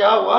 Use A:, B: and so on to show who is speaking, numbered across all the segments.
A: क्या हुआ?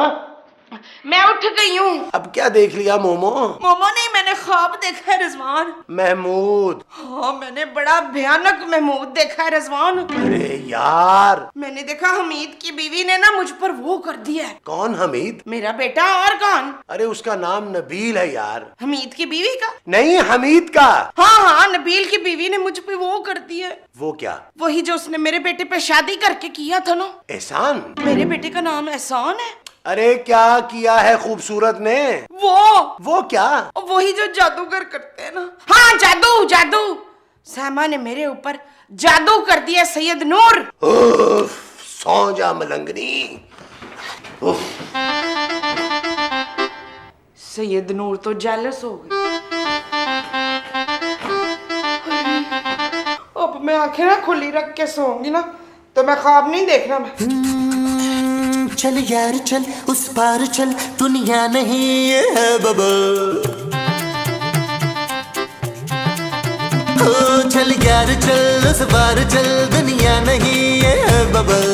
B: मैं उठ गई हूँ।
A: अब क्या देख लिया मोमो?
B: मोमो नहीं, मैंने ख्वाब देखा है रिजवान।
A: महमूद।
B: हाँ, मैंने बड़ा भयानक महमूद देखा है रिजवान।
A: अरे यार,
B: मैंने देखा हमीद की बीवी ने ना मुझ पर वो कर दिया है।
A: कौन हमीद?
B: मेरा बेटा। और कौन?
A: अरे उसका नाम नबील है यार।
B: हमीद की बीवी का?
A: नहीं, हमीद का।
B: हाँ हाँ, नबील की बीवी ने मुझ पे वो कर दिया है।
A: वो क्या?
B: वही जो उसने मेरे बेटे पे शादी करके किया था ना।
A: एहसान?
B: मेरे बेटे का नाम एहसान है।
A: अरे क्या किया है खूबसूरत ने?
B: वो
A: क्या?
B: वही जो जादूगर करते हैं ना। हाँ, जादू जादू। सामा ने मेरे ऊपर जादू कर दिया सैयद नूर।
A: सौ जा मलंगनी।
B: सैयद नूर तो जेलस हो गई। अब मैं आंखें ना खुली रख के सोऊंगी ना तो मैं ख्वाब नहीं देखना। मैं
C: चल यार चल, उस पार चल, दुनिया नहीं है बबल। ओ चल यार चल, उस पार चल, दुनिया नहीं है बबल।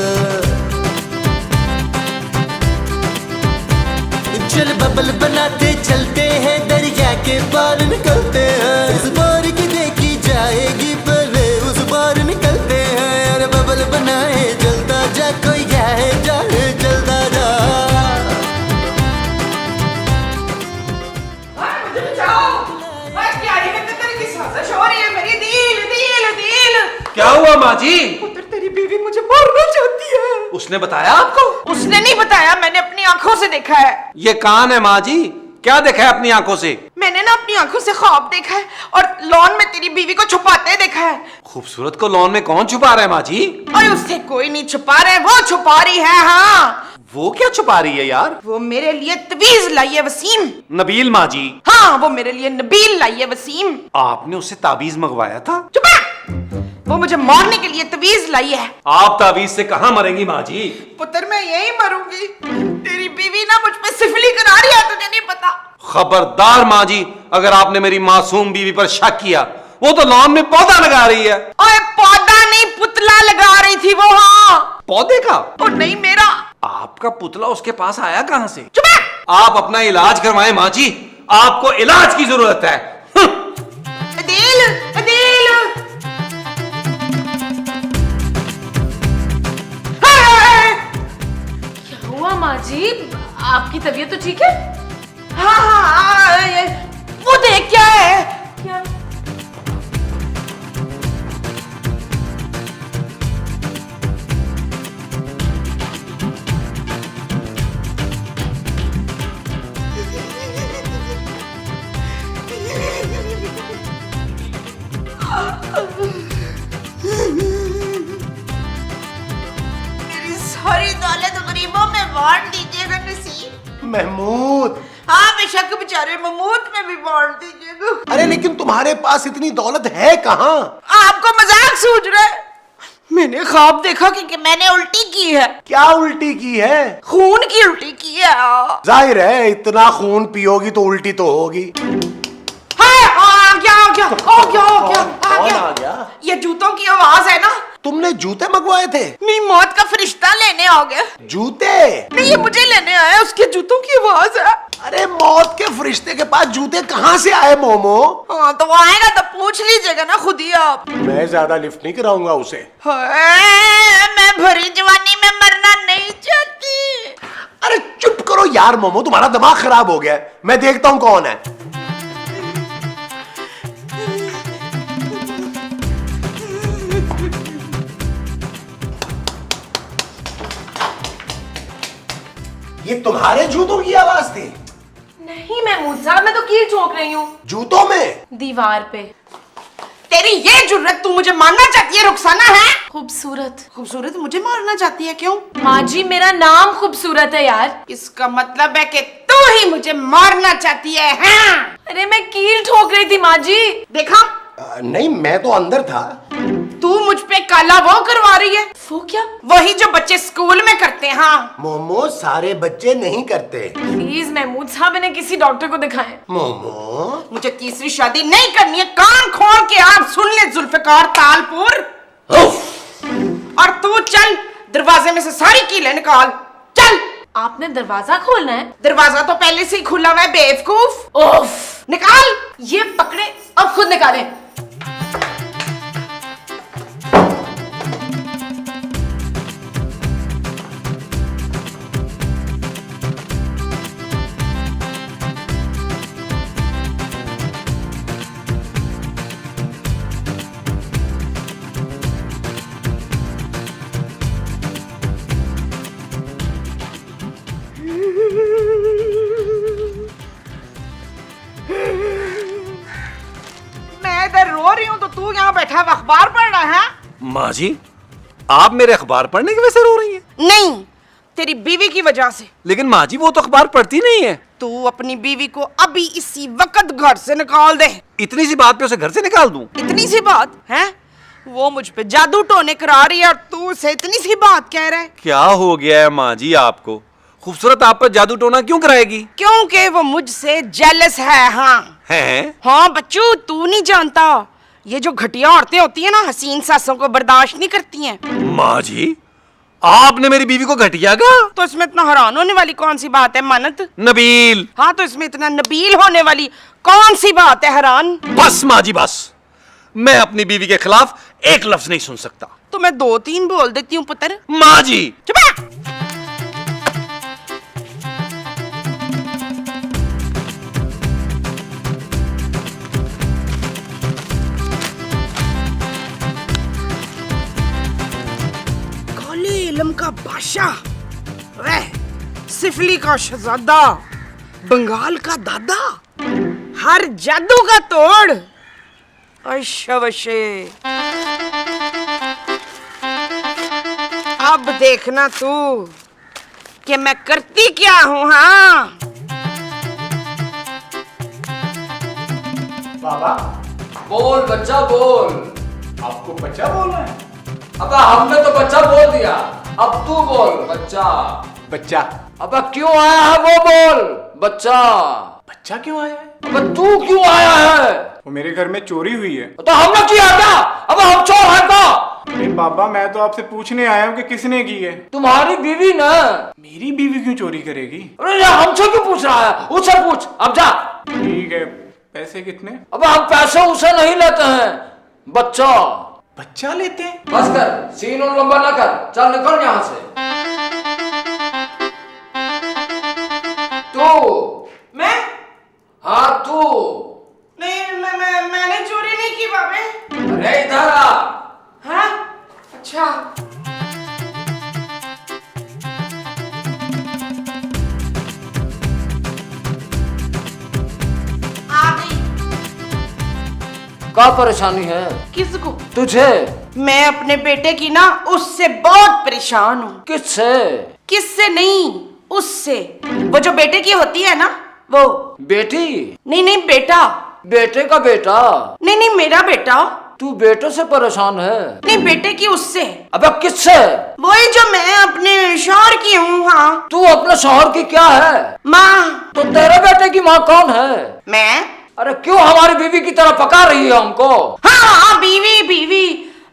C: चल बबल बनाते चलते हैं, दरिया के पार निकलते हैं। इस बार की देखी जाएगी, पहले उस पार निकलते हैं। अरे बबल बनाए चलता जा, कोई जाए जाए चलता जा।
B: मुझे बचाओ। क्यारी में तेरी की साजिश हो रही है। मेरी दिल दिल दिल।
D: क्या हुआ माँ जी?
B: पुत्र, तेरी बीवी मुझे मारना चाहती है।
D: उसने बताया आपको?
B: उसने नहीं बताया, मैंने अपनी आंखों से देखा है।
D: ये कान है माँ जी, क्या देखा है अपनी आंखों से?
B: मैंने ना अपनी आंखों से ख्वाब देखा है और लॉन में तेरी बीवी को छुपाते देखा है।
D: खूबसूरत को लॉन में कौन छुपा रहा है माँ जी?
B: और उससे कोई नहीं छुपा रहा है, वो छुपा रही है। हाँ,
D: वो क्या छुपा रही है यार?
B: वो मेरे लिए तवीज लाई है वसीम।
D: नबील माँ जी?
B: हाँ, वो मेरे लिए नबील लाई है वसीम।
D: आपने उससे ताबीज मंगवाया था?
B: चुप! वो मुझे मारने के लिए तवीज लाई है।
D: आप ताबीज से कहाँ मरेंगी माँ जी?
B: पुत्र, मैं यही मरूंगी। तेरी बीवी ना मुझ पे सिफली करा रही है, तुझे नहीं पता।
D: खबरदार माँ जी, अगर आपने मेरी मासूम बीवी पर शक किया, वो तो लॉन में पौधा लगा रही है।
B: ओए, पौधा नहीं, पुतला लगा रही थी वो। हाँ,
D: पौधे का?
B: और नहीं मेरा।
D: आपका पुतला उसके पास आया कहाँ से?
B: चुप!
D: आप अपना इलाज करवाएं माँ जी, आपको इलाज की जरूरत है।
B: अदील, अदील।
E: क्या हुआ माँ जी? आपकी तबीयत तो ठीक है?
B: हाँ हाँ, वो देख क्या है?
E: क्या?
B: मेरी सारी दौलत गरीबों में बांट दीजिएगा नसीब।
A: महमूद।
B: हाँ, बेशक बेचारे महमूद में भी बांट दीजिएगा।
A: अरे लेकिन तुम्हारे पास इतनी दौलत है कहाँ?
B: आपको मजाक सूझ रहा है? मैंने ख्वाब देखा कि मैंने उल्टी की है।
A: क्या उल्टी की है?
B: खून की उल्टी की है।
A: जाहिर है, इतना खून पियोगी तो उल्टी तो होगी। कौन आ गया?
B: ये जूतों की आवाज है ना?
A: तुमने जूते मंगवाए थे?
B: नहीं, मौत का फरिश्ता लेने आ गया।
A: जूते?
B: नहीं, ये मुझे लेने आया, उसके जूतों की आवाज है।
A: अरे मौत के फरिश्ते के पास जूते कहाँ से आए मोमो?
B: हाँ, तो वो आएगा तो पूछ लीजिएगा ना खुद ही आप।
A: मैं ज्यादा लिफ्ट नहीं कराऊंगा उसे।
B: मैं भरी जवानी में मरना नहीं चाहती।
A: अरे चुप करो यार मोमो, तुम्हारा दिमाग खराब हो गया है। मैं देखता हूँ कौन है। ये तुम्हारे जूतों की आवाज थी?
E: नहीं महमूद साहब, मैं तो कील ठोक रही हूँ
A: जूतों में?
E: दीवार पे।
B: तेरी ये जुर्रत, तू मुझे मारना चाहती है रुखसाना? है
E: खूबसूरत?
B: खूबसूरत मुझे मारना चाहती है? क्यों?
E: माँ जी, मेरा नाम खूबसूरत है यार।
B: इसका मतलब है कि तू ही मुझे मारना चाहती है। हाँ?
E: अरे मैं कील ठोक रही थी माँ जी।
B: देखा?
A: नहीं, मैं तो अंदर था।
B: तू मुझ पे काला वो करवा रही है।
E: वो क्या?
B: वही जो बच्चे स्कूल में करते हैं। हाँ,
A: मोमो, सारे बच्चे नहीं करते।
E: प्लीज महमूद साहब, मैंने किसी डॉक्टर को दिखाएं।
A: मोमो,
B: मुझे तीसरी शादी नहीं करनी है। कान खोल के आप सुन ले जुल्फकार तालपुर। और तू चल, दरवाजे में से सारी कीलें निकाल। चल।
E: आपने दरवाजा खोलना है?
B: दरवाजा तो पहले से ही खुला हुआ है बेवकूफ।
E: ओफ!
B: निकाल।
E: ये पकड़े अब खुद निकालें।
B: मैं इधर रो रही हूँ तो तू यहाँ बैठा हुआ अखबार पढ़ रहा है?
D: माँ जी, आप मेरे अखबार पढ़ने की वजह से रो रही हैं?
B: नहीं, तेरी बीवी की वजह से।
D: लेकिन माँ जी, वो तो अखबार पढ़ती नहीं है।
B: तू अपनी बीवी को अभी इसी वक्त घर से निकाल दे।
D: इतनी सी बात पे उसे घर से निकाल दूं?
B: इतनी सी बात है? वो मुझ पे जादू टोने करा रही है और तू उसे इतनी सी बात कह रहा है।
D: क्या हो गया है माँ जी आपको? खूबसूरत आप पर जादू टोना क्यों कराएगी?
B: क्योंकि वो मुझसे जेलस है। हाँ बच्चू, तू नहीं जानता, ये जो घटिया औरतें होती है ना, हसीन सासों को बर्दाश्त नहीं करती हैं।
D: माँ जी, आपने मेरी बीवी को घटिया कहा?
B: तो इसमें इतना हैरान होने वाली कौन सी बात है मानत?
D: नबील।
B: हाँ, तो इसमें इतना नबील होने वाली कौन सी बात है हैरान?
D: बस माँ जी बस, मैं अपनी बीवी के खिलाफ एक लफ्ज नहीं सुन सकता।
B: तो मैं 2-3 बोल देती हूँ पुत्र।
D: माँ जी।
B: चुप है। काले इल्म का बादशाह, सिफली का शहजादा, बंगाल का दादा, हर जादू का तोड़। अशवशे, अब देखना तू कि मैं करती क्या हूँ। हाँ,
A: बाबा,
F: बोल बच्चा बोल।
A: आपको बच्चा बोलना है?
F: अबे हमने तो बच्चा बोल दिया, अब तू बोल बच्चा।
A: बच्चा?
F: अबे क्यों आया है वो बोल बच्चा।
A: बच्चा क्यों आया है?
F: अबे तू क्यों आया है?
G: वो मेरे घर में चोरी हुई है।
F: तो हमने किया क्या? अबे हम चोर है क्या?
G: अरे बाबा, मैं तो आपसे पूछने आया हूँ कि किसने की है।
F: तुम्हारी बीवी ना।
G: मेरी बीवी क्यों चोरी करेगी?
F: अरे यार, हमसे क्यों पूछ रहा है? उससे पूछ, अब जा।
G: ठीक है, पैसे कितने?
F: अबे हम पैसे उसे नहीं लेते हैं बच्चा।
G: बच्चा लेते हैं?
F: बस कर, सीन और लंबा ना कर, चल निकल यहाँ से। तू।
B: मैं?
F: हाँ तू।
B: नहीं, मैंने चोरी नहीं की बाबे।
F: अरे इधर आ।
B: हाँ? अच्छा। आ गई।
F: क्या परेशानी है
E: किसको?
F: तुझे?
B: मैं अपने बेटे की ना उससे बहुत परेशान हूँ।
F: किससे?
B: किससे नहीं, उससे। वो जो बेटे की होती है ना, वो।
F: बेटी?
B: नहीं, बेटा।
F: बेटे का बेटा?
B: नहीं, मेरा बेटा।
F: तू बेटे से परेशान है?
B: नहीं, बेटे की उससे।
F: अबे किससे?
B: वही जो मैं अपने शौहर की हूँ। हाँ।
F: तू अपने शौहर की क्या है?
B: माँ।
F: तो तेरे बेटे की माँ कौन है?
B: मैं।
F: अरे क्यों हमारी बीवी की तरह पका रही है हमको?
B: हाँ, बीवी।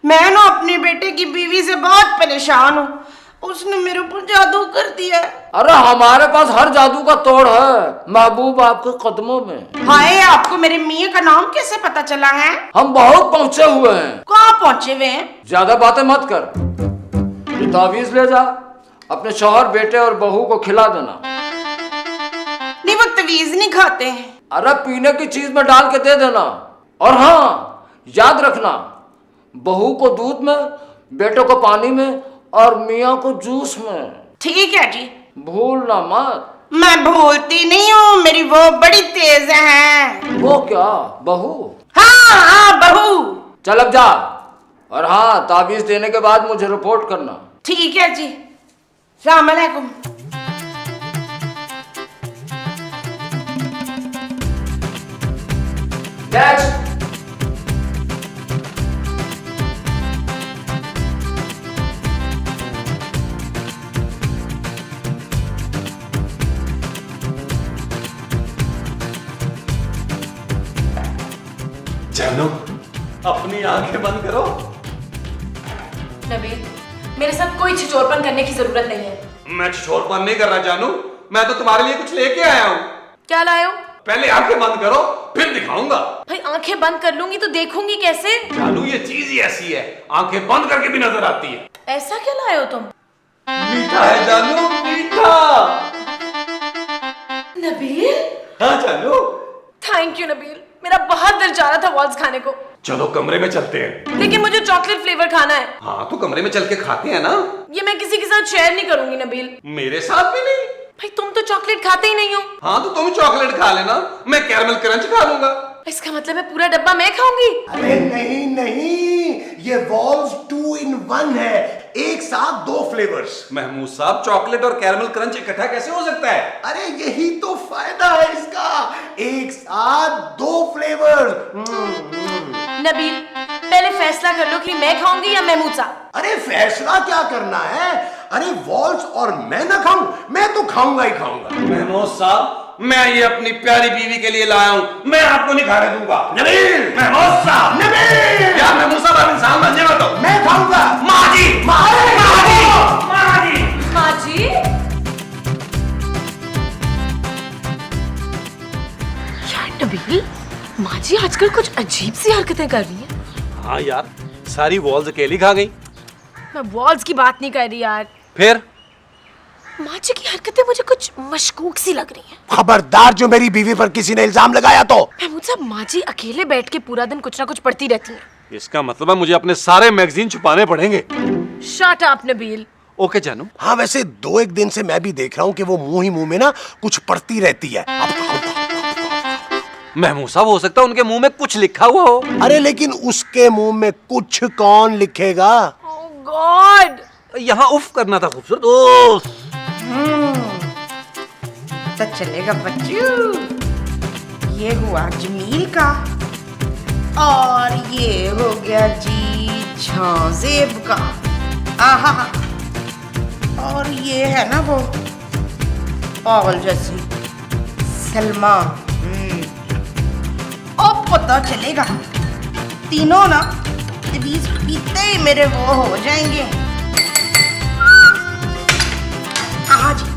B: मैं ना अपने बेटे की बीवी से बहुत परेशान हूँ, उसने मेरे ऊपर जादू कर दिया।
F: अरे हमारे पास हर जादू का तोड़ है महबूब आपके कदमों में।
B: हाय, आपको मेरे मियाँ का नाम कैसे पता चला है?
F: हम बहुत पहुंचे हुए हैं।
B: कहाँ पहुँचे हुए हैं?
F: ज्यादा बातें मत कर, ये तावीज ले जा, अपने शौहर, बेटे और बहू को खिला देना।
B: नहीं, वो तवीज नहीं खाते हैं।
F: अरे पीने की चीज में डाल के दे देना। और हाँ, याद रखना, बहू को दूध में, बेटे को पानी में और मियाँ को जूस में।
B: ठीक है जी।
F: भूलना मत।
B: मैं भूलती नहीं हूँ, मेरी वो बड़ी तेज है।
F: वो क्या? बहू?
B: हाँ, बहू।
F: चल अब जा। और हाँ, ताबीज देने के बाद मुझे रिपोर्ट करना।
B: ठीक है जी। सलाम अलैकुम।
F: नेक्स्ट।
A: जानो, अपनी आंखें बंद करो।
E: नबील, मेरे साथ कोई छिछोरपन करने की जरूरत नहीं है।
D: मैं छोड़पन नहीं कर रहा जानू, मैं तो तुम्हारे लिए कुछ लेके आया हूँ।
E: क्या लाए हो?
D: पहले आंखें बंद करो फिर दिखाऊंगा।
E: भाई आंखें बंद कर लूंगी तो देखूंगी कैसे?
D: जानू ये चीज ही ऐसी है, आंखें बंद करके भी नजर आती है।
E: ऐसा क्या लाए हो तुम?
D: मीठा है जानू, मीठा।
E: नबील,
D: हाँ जानू।
E: थैंक यू नबील, मेरा बहुत दिल चाह रहा था वॉल्स खाने को,
D: चलो कमरे में चलते हैं।
E: लेकिन मुझे चॉकलेट फ्लेवर खाना है।
D: हाँ तो कमरे में चल के खाते हैं ना।
E: ये मैं किसी के साथ शेयर नहीं करूंगी नबील।
D: मेरे साथ भी नहीं।
E: भाई तुम तो चॉकलेट खाते ही नहीं हो।
D: हाँ तो तुम चॉकलेट खा लेना, मैं कैरमल क्रंच खा लूंगा।
E: इसका मतलब है पूरा डब्बा मैं खाऊंगी?
A: अरे नहीं नहीं, ये वॉल्स 2 in 1 है, एक साथ 2 फ्लेवर्स।
D: महमूद साहब, चॉकलेट और कैरमल क्रंच इकट्ठा कैसे हो सकता है?
A: अरे यही तो फायदा है इसका, एक साथ 2 फ्लेवर्स।
E: नबील, पहले फैसला कर लो कि मैं खाऊंगी या महमूद साहब।
A: अरे फैसला क्या करना है? अरे वॉल्स और मैं ना खाऊं? मैं तो खाऊंगा ही खाऊंगा।
D: महमूद साहब, मैं ये अपनी प्यारी बीवी के लिए लाया हूँ, मैं आपको नहीं खाने दूंगा।
A: नबील!
D: महमूद साहब!
A: नबील!
D: यार महमूद साहब, आप इंसान बन जाए तो।
A: मैं खाऊंगा।
D: माँ जी!
A: माँ जी!
D: माँ जी!
E: माँ जी, यार नबील, माँ जी आजकल कुछ अजीब सी हरकतें कर रही हैं।
D: हाँ यार, सारी वॉल्स अकेली खा गई।
E: मैं वॉल्स की बात नहीं कर रही यार,
D: फिर
E: माँ जी की हरकतें मुझे कुछ मशकूक सी लग रही हैं।
A: खबरदार, जो मेरी बीवी पर किसी ने इल्जाम लगाया तो।
E: महमूद साहब, माँ जी अकेले बैठ के पूरा दिन कुछ ना कुछ पढ़ती रहती हैं।
D: इसका मतलब है मुझे अपने सारे मैगजीन छुपाने पड़ेंगे।
E: Shut up Nabeel.
D: ओके जानू।
A: हाँ वैसे 2-1 दिन से मैं भी देख रहा हूँ कि वो मुंह ही मुंह में ना कुछ पढ़ती रहती है।
D: महमूद साहब, हो सकता है उनके मुंह में कुछ लिखा हुआ हो।
A: अरे लेकिन उसके मुंह में कुछ कौन लिखेगा?
E: ओह गॉड,
D: यहाँ उफ करना था खूबसूरत। उफ।
B: तो चलेगा बच्चू। ये हुआ जमील का, और ये हो गया जी झाजेब का। आहा, और ये है ना वो पागल जैसी सलमा। अब पता चलेगा, तीनों ना 20 पीते ही मेरे वो हो जाएंगे। आहा जी।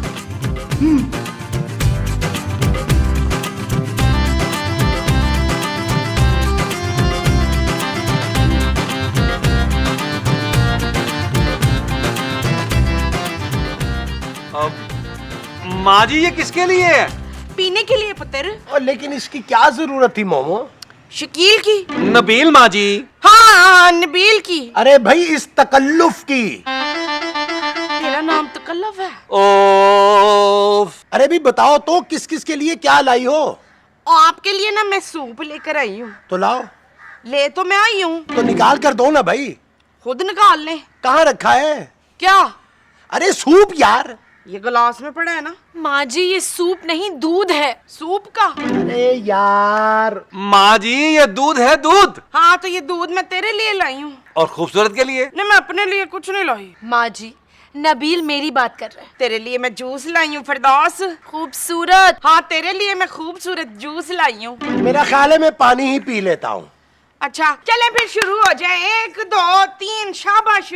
D: माँ जी, ये किसके लिए है?
B: पीने के लिए पुत्र।
A: और लेकिन इसकी क्या जरूरत थी मोमो?
B: शकील की।
D: नबील माँ जी।
B: हाँ नबील की।
A: अरे भाई इस तकल्लुफ की।
B: तेरा नाम तकल्लुफ है?
D: ओफ।
A: अरे भी बताओ तो किस किस के लिए क्या लाई हो?
B: और आपके लिए ना मैं सूप लेकर आई हूँ।
A: तो लाओ।
B: ले तो मैं आई हूँ।
A: तो निकाल कर दो ना भाई।
B: खुद निकाल ले।
A: कहाँ रखा है?
B: क्या?
A: अरे सूप यार।
B: ये गिलास में पड़ा है ना।
E: माँ जी ये सूप नहीं दूध है।
B: सूप का?
A: अरे यार।
D: माँ जी, ये दूध है, दूध।
B: हाँ तो ये दूध मैं तेरे लिए लाई हूँ।
D: और खूबसूरत के लिए?
B: नहीं, मैं अपने लिए कुछ नहीं लाई।
E: माँ जी, नबील मेरी बात कर रहा है।
B: तेरे लिए मैं जूस लाई हूँ फिरदौस।
E: खूबसूरत।
B: हाँ तेरे लिए मैं खूबसूरत जूस लाई हूँ।
A: मेरा ख्याल है मैं पानी ही पी लेता हूँ।
B: अच्छा चले फिर शुरू हो जाए। 1 2 3 शाबाश।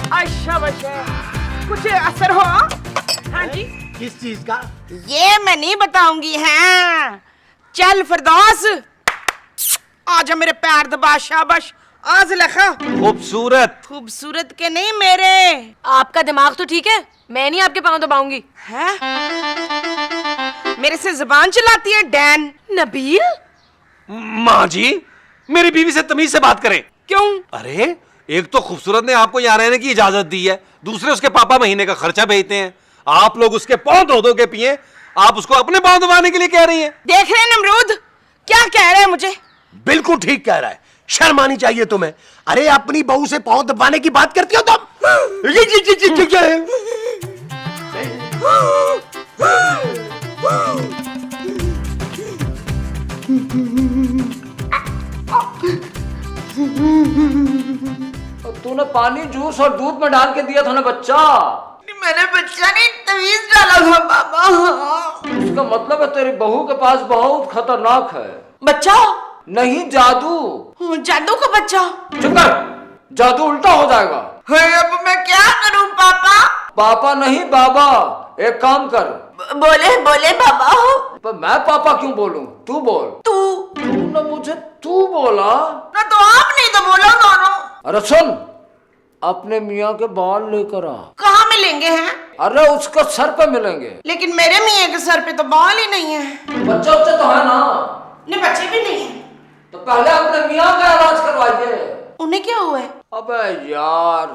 B: अच्छा बच्चे, कुछ असर हो? हाँ जी।
A: किस चीज का?
B: ये मैं नहीं बताऊंगी। हाँ चल फिरदौस, आजा मेरे पैर दबा। शाबाश। आज लखा।
D: खूबसूरत।
B: खूबसूरत के नहीं मेरे।
E: आपका दिमाग तो ठीक है, मैं नहीं आपके पाँव दबाऊंगी।
B: हैं? मेरे से जुबान चलाती है डैन।
E: नबील,
D: माँ जी, मेरी बीवी से तमीज से बात करें।
B: क्यों?
D: अरे एक तो खूबसूरत ने आपको यहाँ रहने की इजाजत दी है, दूसरे उसके पापा महीने का खर्चा भेजते हैं। आप लोग उसके पाँव धो धो के पिए, आप उसको अपने पाँव दबाने के लिए कह रही हैं।
B: देख रहे हैं नमरूद, क्या कह रहे हैं मुझे?
A: बिल्कुल ठीक कह रहा है, शर्म आनी चाहिए तुम्हें। अरे अपनी बहू से पाँव दबाने की बात करती हो तुम?
F: तूने पानी जूस और दूध में डाल के दिया था ना बच्चा।
B: मैंने बच्चा नहीं तमीज डाला था पापा।
F: इसका मतलब है तेरी बहू के पास बहुत खतरनाक है।
B: बच्चा
F: नहीं, जादू।
B: जादू का बच्चा।
F: चुप कर, जादू उल्टा हो जाएगा।
B: अब मैं क्या करूं पापा?
F: पापा नहीं बाबा, एक काम कर।
B: बोले बोले बाबा।
F: पर मैं पापा क्यों बोलूं? तू बोल। तूने मुझे तू बोला
B: ना, तो आप नहीं तो बोलो दोनों।
F: अरे सुन, अपने मियाँ के बाल लेकर आ।
B: कहाँ मिलेंगे हैं?
F: अरे उसका सर पे मिलेंगे।
B: लेकिन मेरे मियाँ के सर पे तो बाल ही नहीं है।
F: बच्चा तो है ना?
B: नहीं, बच्चे भी नहीं है।
F: तो पहले अपने मियाँ का इलाज करवाइए।
B: उन्हें क्या हुआ है?
F: अबे यार,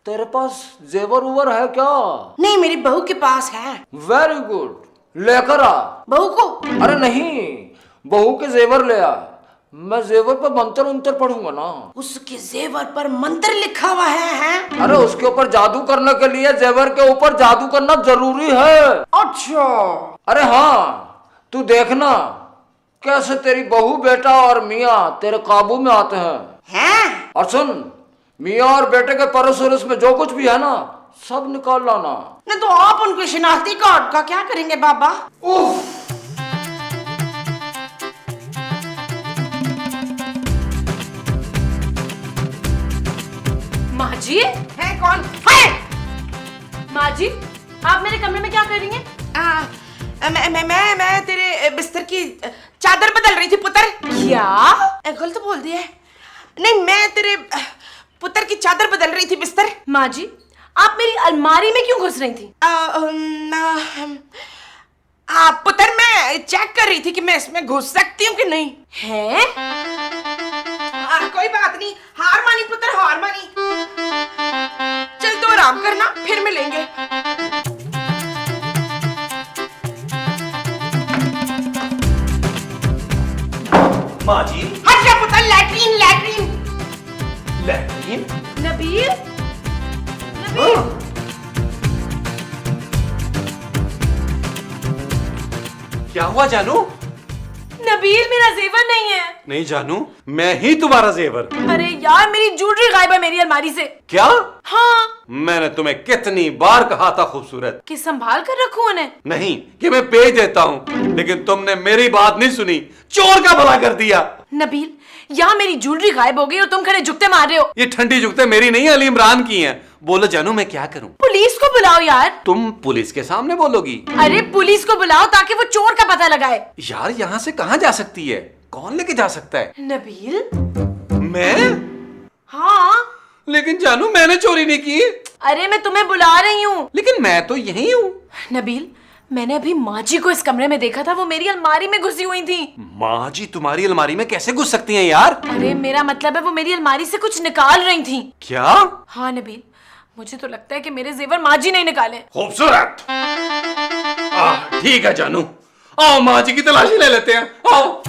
F: तेरे पास जेवर उवर है क्या?
B: नहीं, मेरी बहू के पास है।
F: वेरी गुड, लेकर आ।
B: बहू को?
F: अरे नहीं, बहू के जेवर ले आ। मैं जेवर पर मंत्र उंतर पढ़ूंगा ना।
B: उसके जेवर पर मंत्र लिखा हुआ है?
F: अरे उसके ऊपर जादू करने के लिए जेवर के ऊपर जादू करना जरूरी है।
B: अच्छा।
F: अरे हाँ, तू देखना कैसे तेरी बहू बेटा और मियाँ तेरे काबू में आते हैं। और सुन, मियाँ और बेटे के परस उरस में जो कुछ भी है ना, सब निकाल लाना।
B: नहीं तो आप उनके शिनाख्ती कार्ड का क्या करेंगे बाबा?
F: उफ,
E: माँ जी,
B: है कौन? है?
E: माँ जी, आप मेरे कमरे में क्या कर रही हैं?
B: मैं तेरे बिस्तर की चादर बदल रही थी पुत्र।
E: क्या?
B: गलत बोल दिया है। नहीं, मैं तेरे पुत्र की चादर बदल रही थी बिस्तर।
E: माँ जी, आप मेरी अलमारी में क्यों घुस रही थी?
B: पुत्र, मैं चेक कर रही थी कि मैं इसमें घुस सकती हूँ कि नहीं।
E: है?
B: कोई बात नहीं, हार मानी पुत्र, हार मानी। चल तो आराम करना, फिर मिलेंगे।
A: माँ जी।
B: हट जा पुत्र, latrine latrine.
A: Latrine?
E: Nabeel, Nabeel,
D: क्या हुआ जानू?
E: नबील, मेरा जेवर नहीं है।
D: नहीं जानू, मैं ही तुम्हारा जेवर।
E: अरे यार, मेरी ज्वेलरी गायब है मेरी अलमारी से।
D: क्या?
E: हाँ।
D: मैंने तुम्हें कितनी बार कहा था खूबसूरत
E: कि संभाल कर रखूं उन्हें।
D: नहीं कि मैं भेज देता हूँ, लेकिन तुमने मेरी बात नहीं सुनी, चोर का भला कर दिया।
E: नबील, यहाँ मेरी ज्वेलरी गायब हो गई और तुम खड़े जुगते मार रहे हो।
D: ये ठंडी जुगते मेरी नहीं, अली इमरान की हैं। बोलो जानू, मैं क्या करूं?
E: पुलिस को बुलाओ यार।
D: तुम पुलिस के सामने बोलोगी?
E: अरे पुलिस को बुलाओ ताकि वो चोर का पता लगाए।
D: यार यहाँ से कहाँ जा सकती है? कौन लेके जा सकता है?
E: नबील।
D: मैं?
E: हाँ।
D: लेकिन जानू, मैंने चोरी नहीं की।
E: अरे मैं तुम्हें बुला रही हूँ।
D: लेकिन मैं तो यही हूँ।
E: नबील, मैंने अभी माँ जी को इस कमरे में देखा था, वो मेरी अलमारी में घुसी हुई थी।
D: माँ जी तुम्हारी अलमारी में कैसे घुस सकती हैं यार?
E: अरे मेरा मतलब है वो मेरी अलमारी से कुछ निकाल रही थी।
D: क्या?
E: हाँ नबील, मुझे तो लगता है कि मेरे जेवर माँ जी नहीं निकाले।
D: खूबसूरत। ठीक है जानू, आओ माँ जी की तलाशी ले लेते हैं, आओ।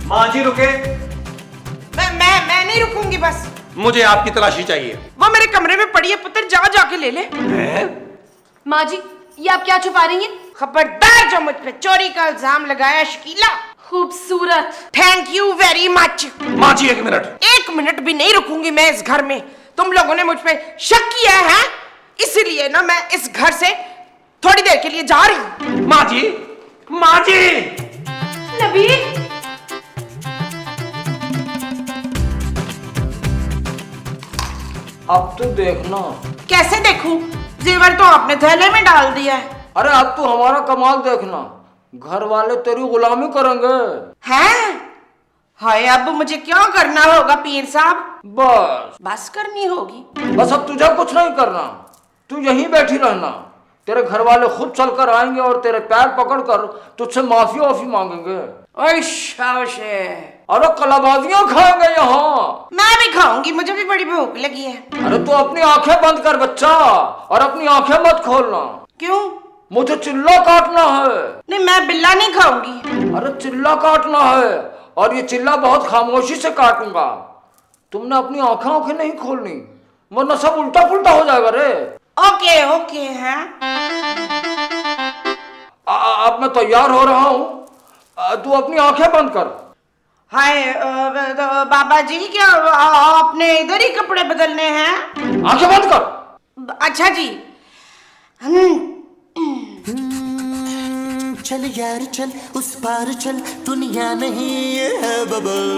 A: माँ जी रुके।
B: मैं नहीं रुकूंगी, बस
D: मुझे आपकी तलाशी चाहिए।
B: वो मेरे कमरे में पड़ी है पुत्र, जाके ले ले।
E: माँ जी, ये आप क्या छुपा रही हैं?
B: खबरदार जो मुझ पे चोरी का इल्जाम लगाया शकीला।
E: खूबसूरत।
B: Thank you very much.
D: माँ जी 1 मिनट।
B: 1 मिनट भी नहीं रुकूंगी मैं इस घर में। तुम लोगों ने मुझ पे शक किया है, इसीलिए ना मैं इस घर से थोड़ी देर के लिए जा रही हूँ।
D: माँ जी, माँ जी।
E: नबील,
F: अब तो देखना।
B: कैसे देखूं? जेवर तो आपने थैले में डाल दिया है।
F: अरे अब तो हमारा कमाल देखना, घर वाले तेरी गुलामी करेंगे।
B: हैं? हाय, अब मुझे क्या करना होगा पीर साहब? बस करनी होगी।
F: बस अब तुझे कुछ नहीं करना, तू यहीं बैठी रहना। तेरे घर वाले खुद चलकर आएंगे और तेरे पैर पकड़कर तुझसे माफी वाफी मांगेंगे। अरे कलाबाजियां खाएंगे यहाँ।
B: मैं भी खाऊंगी, मुझे भी बड़ी भूख लगी है।
F: अरे तू अपनी आंखें बंद कर बच्चा, और अपनी आंखें मत खोलना।
B: क्यों?
F: मुझे चिल्ला काटना है।
B: नहीं, मैं बिल्ला नहीं खाऊंगी।
F: अरे चिल्ला काटना है, और ये चिल्ला बहुत खामोशी से काटूंगा। तुमने अपनी आंखें नहीं खोलनी, वरना सब उल्टा पुल्टा हो जाएगा रे।
B: ओके ओके है।
F: अब मैं तैयार हो रहा हूँ, तू अपनी आंखें बंद कर।
B: हाय तो बाबा जी क्या आपने इधर ही कपड़े बदलने हैं?
F: आंखें बंद कर।
B: अच्छा जी।
C: चल यार चल उस पार चल, दुनिया नहीं ये है बबल।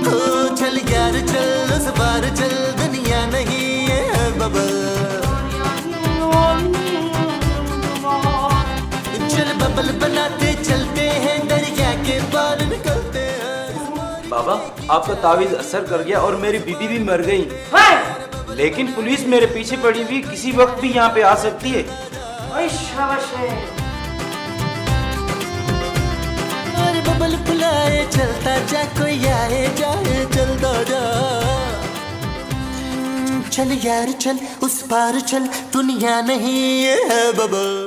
C: ओ चल यार चल उस पार चल, दुनिया नहीं ये है बबल। चल बबल बनाते चलते हैं, दरिया के पार निकलते हैं।
H: बाबा आपका तावीज असर कर गया और मेरी बीबी भी मर गई, लेकिन पुलिस मेरे पीछे पड़ी हुई किसी वक्त भी यहाँ पे आ सकती है।
B: ओए शाबाश है।
C: और बबल बुलाए चलता जा, कोई आए जाए चलता जा। चल यार चल उस पार चल, दुनिया नहीं ये है बबल।